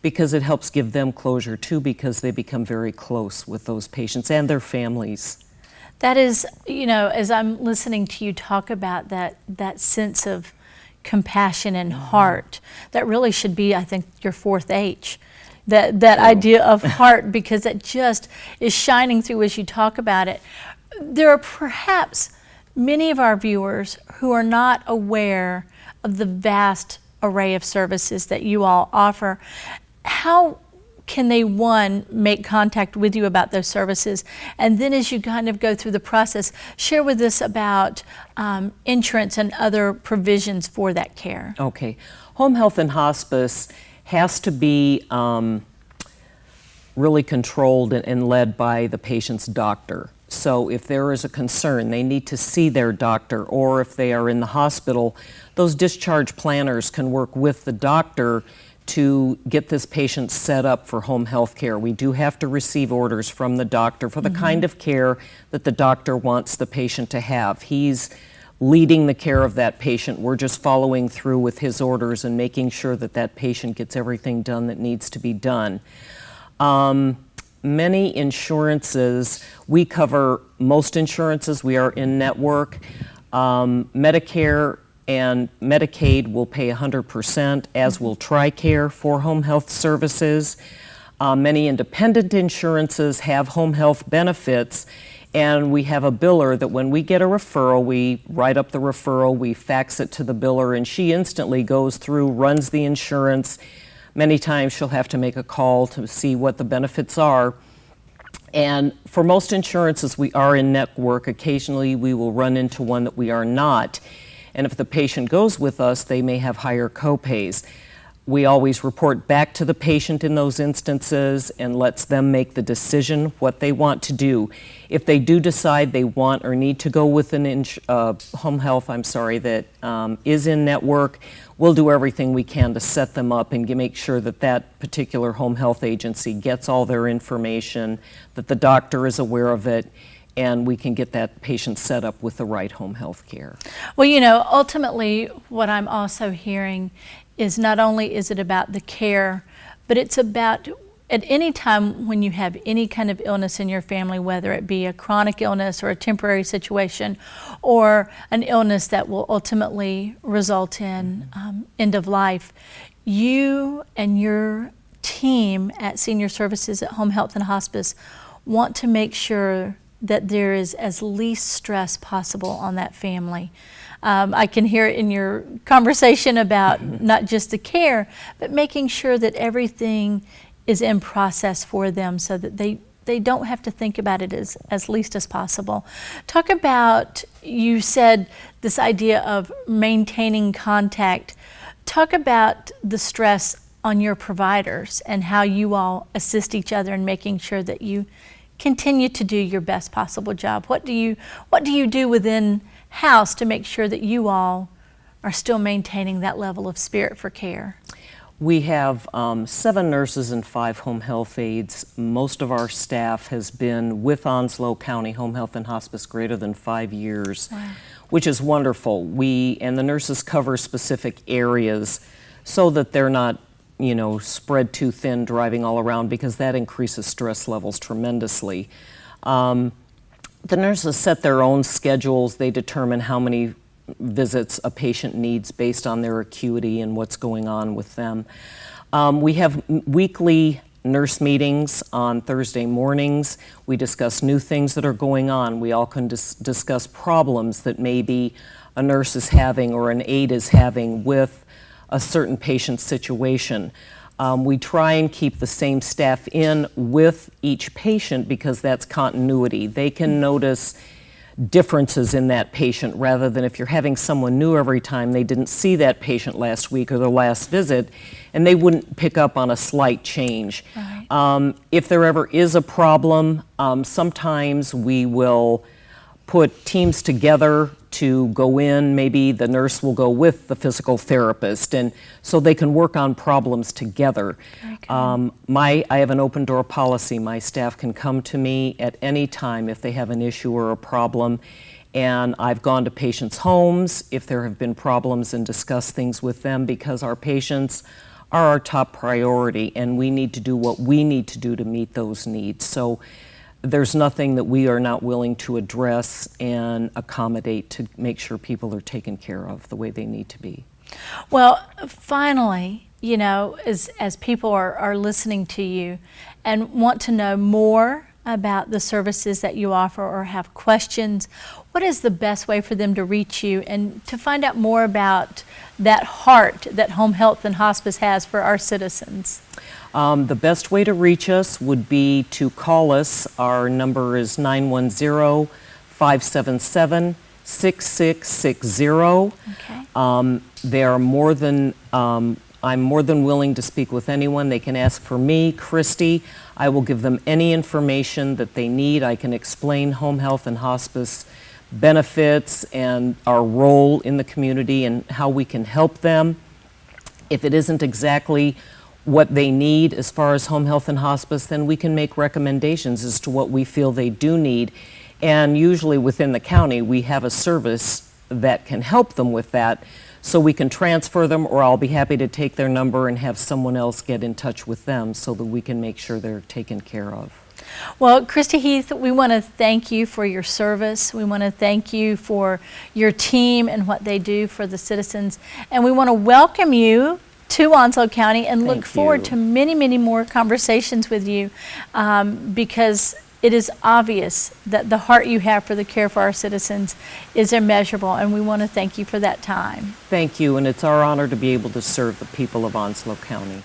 because it helps give them closure too, because they become very close with those patients and their families. That is, you know, as I'm listening to you talk about that sense of compassion and heart, that really should be, I think, your fourth H. That idea of heart, because it just is shining through as you talk about it. There are perhaps many of our viewers who are not aware of the vast array of services that you all offer. How can they, one, make contact with you about those services, and then as you kind of go through the process, share with us about insurance and other provisions for that care? Okay. Home health and hospice has to be really controlled and led by the patient's doctor. So if there is a concern, they need to see their doctor, or if they are in the hospital, those discharge planners can work with the doctor to get this patient set up for home health care. We do have to receive orders from the doctor for the kind of care that the doctor wants the patient to have. He's leading the care of that patient. We're just following through with his orders and making sure that that patient gets everything done that needs to be done. Many insurances, we cover most insurances. We are in network. Medicare and Medicaid will pay 100%, as will TRICARE for home health services. Many independent insurances have home health benefits, and we have a biller that when we get a referral, we write up the referral, we fax it to the biller, and she instantly goes through, runs the insurance. Many times she'll have to make a call to see what the benefits are. And for most insurances, we are in network. Occasionally, we will run into one that we are not. And if the patient goes with us, they may have higher copays. We always report back to the patient in those instances and lets them make the decision what they want to do. If they do decide they want or need to go with an home health, that is in network, we'll do everything we can to set them up and make sure that that particular home health agency gets all their information, that the doctor is aware of it, and we can get that patient set up with the right home health care. Well, you know, ultimately what I'm also hearing is not only is it about the care, but it's about at any time when you have any kind of illness in your family, whether it be a chronic illness or a temporary situation or an illness that will ultimately result in end of life, you and your team team at Senior Services at Home Health and Hospice want to make sure that there is as least stress possible on that family. I can hear it in your conversation about not just the care, but making sure that everything is in process for them so that they don't have to think about it as least as possible. Talk about, you said this idea of maintaining contact. Talk about the stress on your providers and how you all assist each other in making sure that you continue to do your best possible job. What do you do within house to make sure that you all are still maintaining that level of spirit for care? We have 7 nurses and 5 home health aides. Most of our staff has been with Onslow County Home Health and Hospice greater than 5 years, wow, which is wonderful. And the nurses cover specific areas so that they're not, spread too thin driving all around, because that increases stress levels tremendously. The nurses set their own schedules. They determine how many visits a patient needs based on their acuity and what's going on with them. We have weekly nurse meetings on Thursday mornings. We discuss new things that are going on. We all can discuss problems that maybe a nurse is having or an aide is having with a certain patient situation. We try and keep the same staff in with each patient because that's continuity. They can notice differences in that patient rather than if you're having someone new every time, they didn't see that patient last week or their last visit, and they wouldn't pick up on a slight change. Right. If there ever is a problem, sometimes we will put teams together to go in. Maybe the nurse will go with the physical therapist, and so they can work on problems together. I have an open door policy. My staff can come to me at any time if they have an issue or a problem, and I've gone to patients' homes if there have been problems and discussed things with them, because our patients are our top priority and we need to do what we need to do to meet those needs. So there's nothing that we are not willing to address and accommodate to make sure people are taken care of the way they need to be. Well, finally, as people are listening to you and want to know more about the services that you offer or have questions, what is the best way for them to reach you and to find out more about that heart that Home Health and Hospice has for our citizens? The best way to reach us would be to call us. Our number is 910-577-6660. Okay. I'm more than willing to speak with anyone. They can ask for me, KRISTI. I will give them any information that they need. I can explain Home Health and Hospice benefits and our role in the community and how we can help them. If it isn't exactly what they need as far as Home Health and Hospice, then we can make recommendations as to what we feel they do need. And usually within the county, we have a service that can help them with that. So we can transfer them, or I'll be happy to take their number and have someone else get in touch with them so that we can make sure they're taken care of. Well, KRISTI Heath, we want to thank you for your service. We want to thank you for your team and what they do for the citizens. And we want to welcome you to Onslow County and look forward to many, many more conversations with you because it is obvious that the heart you have for the care for our citizens is immeasurable, and we want to thank you for that time. Thank you, and it's our honor to be able to serve the people of Onslow County.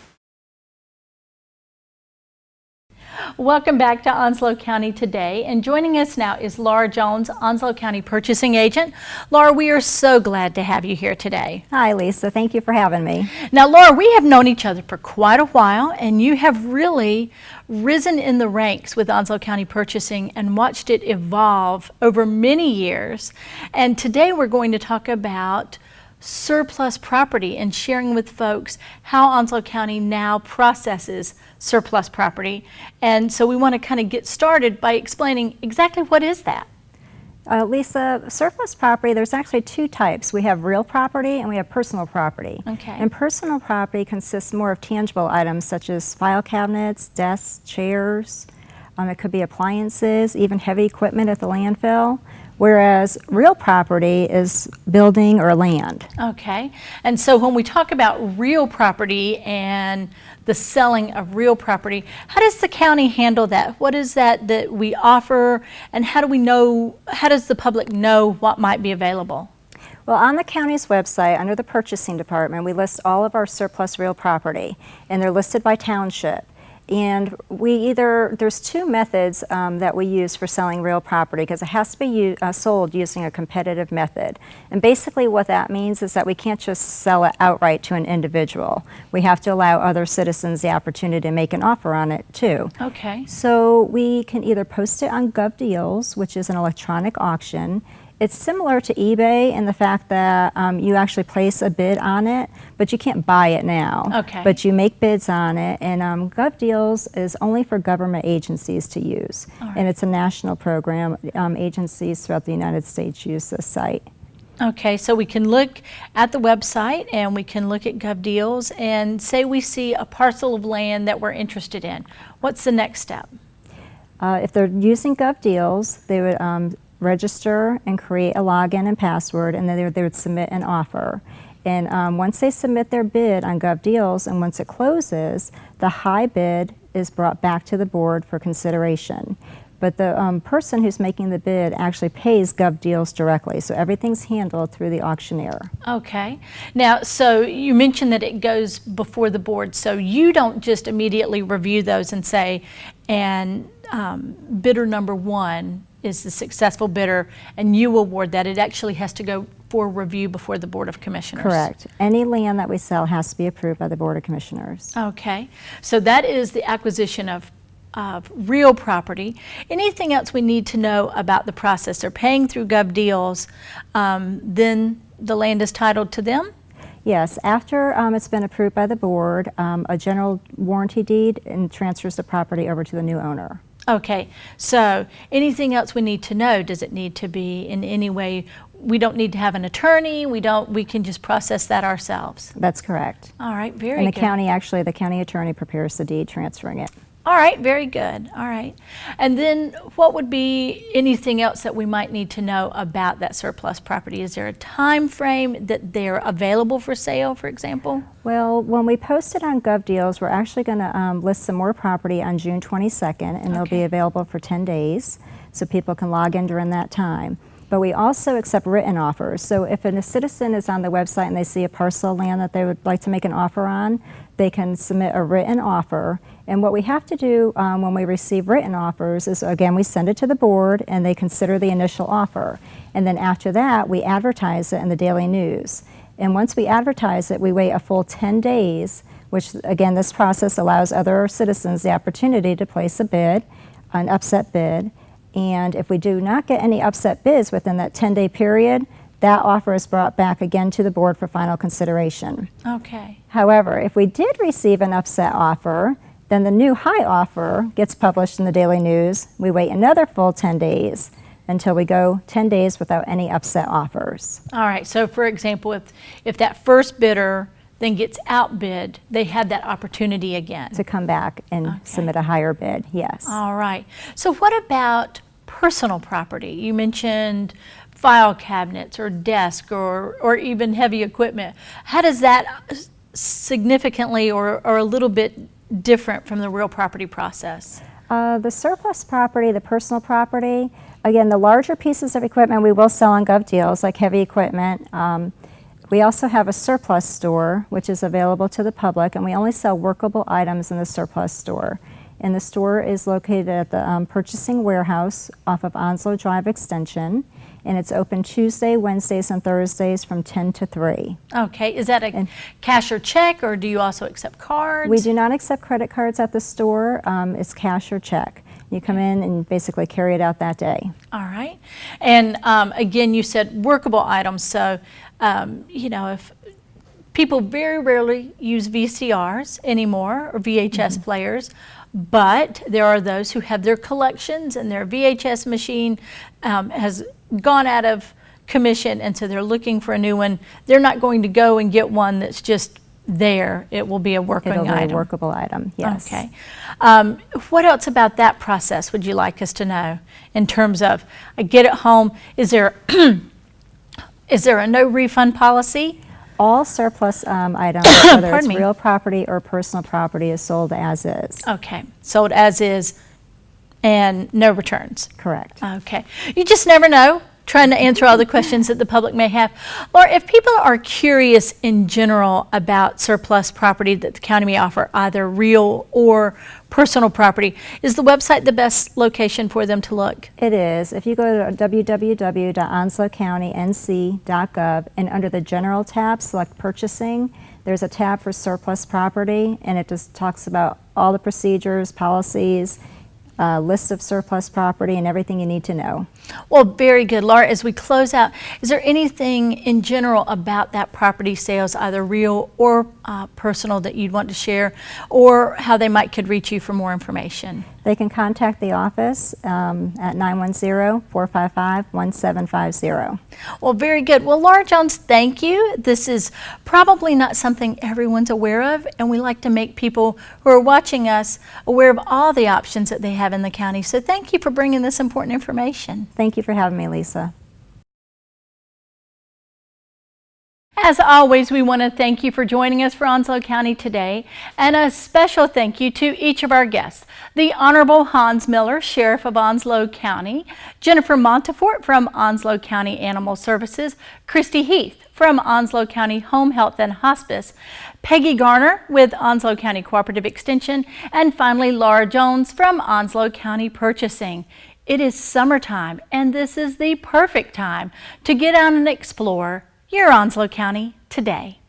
Welcome back to Onslow County Today, and joining us now is Laura Jones, Onslow County Purchasing Agent. Laura, we are so glad to have you here today. Hi, Lisa. Thank you for having me. Now, Laura, we have known each other for quite a while, and you have really risen in the ranks with Onslow County Purchasing and watched it evolve over many years. And today we're going to talk about surplus property and sharing with folks how Onslow County now processes surplus property. And so we want to kind of get started by explaining exactly what is that. Lisa, surplus property, there's actually 2 types. We have real property and we have personal property. Okay. And personal property consists more of tangible items such as file cabinets, desks, chairs. It could be appliances, even heavy equipment at the landfill. whereas real property is building or land. Okay. And so when we talk about real property and the selling of real property, how does the county handle that? What is that we offer, and how do we know, how does the public know what might be available? Well, on the county's website, under the purchasing department, we list all of our surplus real property, and they're listed by township. And there's two methods that we use for selling real property, because it has to be sold using a competitive method. And basically what that means is that we can't just sell it outright to an individual. We have to allow other citizens the opportunity to make an offer on it too. Okay. So we can either post it on GovDeals, which is an electronic auction. It's similar to eBay in the fact that you actually place a bid on it, but you can't buy it now. Okay. But you make bids on it, and GovDeals is only for government agencies to use. All right. And it's a national program. Agencies throughout the United States use this site. Okay, so we can look at the website and we can look at GovDeals and say we see a parcel of land that we're interested in. What's the next step? If they're using GovDeals, they would register and create a login and password, and then they would submit an offer. And once they submit their bid on GovDeals, and once it closes, the high bid is brought back to the board for consideration. But the person who's making the bid actually pays GovDeals directly, so everything's handled through the auctioneer. Okay. Now, so you mentioned that it goes before the board, so you don't just immediately review those and say, and bidder number one is the successful bidder, and you award that. It actually has to go for review before the Board of Commissioners. Correct. Any land that we sell has to be approved by the Board of Commissioners. Okay. So that is the acquisition of real property. Anything else we need to know about the process? They're paying through GovDeals, then the land is titled to them? Yes, after it's been approved by the board, a general warranty deed and transfers the property over to the new owner. Okay, so anything else we need to know? Does it need to be in any way, we don't need to have an attorney, we can just process that ourselves? That's correct. All right, very And the good. county, actually, the county attorney prepares the deed transferring it. All right, very good. All right. And then what would be anything else that we might need to know about that surplus property? Is there a time frame that they're available for sale, for example? Well, when we post it on GovDeals, we're actually going to list some more property on June 22nd, and they'll be available for 10 days, so people can log in during that time. But we also accept written offers. So if a citizen is on the website and they see a parcel of land that they would like to make an offer on, they can submit a written offer. And what we have to do when we receive written offers is, again, we send it to the board and they consider the initial offer. And then after that, we advertise it in the daily news. And once we advertise it, we wait a full 10 days, which, again, this process allows other citizens the opportunity to place a bid, an upset bid. And if we do not get any upset bids within that 10-day period, that offer is brought back again to the board for final consideration. Okay. However, if we did receive an upset offer, then the new high offer gets published in the daily news. We wait another full 10 days until we go 10 days without any upset offers. All right. So, for example, if that first bidder then gets outbid, they have that opportunity again. To come back and submit a higher bid, yes. All right. So what about personal property? You mentioned file cabinets or desk or even heavy equipment. How does that significantly or a little bit different from the real property process? The surplus property, the personal property, again, the larger pieces of equipment we will sell on GovDeals, like heavy equipment. We also have a surplus store, which is available to the public, and we only sell workable items in the surplus store. And the store is located at the purchasing warehouse off of Onslow Drive Extension, and it's open Tuesday, Wednesdays, and Thursdays from 10 to 3. Okay. Is that a cash or check, or do you also accept cards? We do not accept credit cards at the store. It's cash or check. You come in and basically carry it out that day. All right. And again, you said workable items. So, you know, if people very rarely use VCRs anymore or VHS players, but there are those who have their collections and their VHS machine has gone out of commission, and so they're looking for a new one. They're not going to go and get one that's just there, it will be a working It'll be item. a workable item, yes. Okay. What else about that process would you like us to know in terms of, I get it home, is there is there a no refund policy? All surplus items, whether it's Pardon me. real property or personal property, is sold as is. Okay, sold as is and no returns. Correct. Okay, you just never know, trying to answer all the questions that the public may have. Laura, if people are curious in general about surplus property that the county may offer, either real or personal property, is the website the best location for them to look? It is. If you go to www.onslowcountync.gov and under the General tab, select Purchasing, there's a tab for surplus property, and it just talks about all the procedures, policies, list of surplus property, and everything you need to know. Well, very good. Laura, as we close out, is there anything in general about that property sales, either real or personal, that you'd want to share, or how they could reach you for more information? They can contact the office at 910-455-1750. Well, very good. Well, Laura Jones, thank you. This is probably not something everyone's aware of, and we like to make people who are watching us aware of all the options that they have in the county. So thank you for bringing this important information. Thank you for having me, Lisa. As always, we want to thank you for joining us for Onslow County today, and a special thank you to each of our guests. The Honorable Hans Miller, Sheriff of Onslow County, Jennifer Montefort from Onslow County Animal Services, KRISTI Heath from Onslow County Home Health and Hospice, PEGGIE Garner with Onslow County Cooperative Extension, and finally Laura Jones from Onslow County Purchasing. It is summertime, and this is the perfect time to get out and explore your Onslow County today.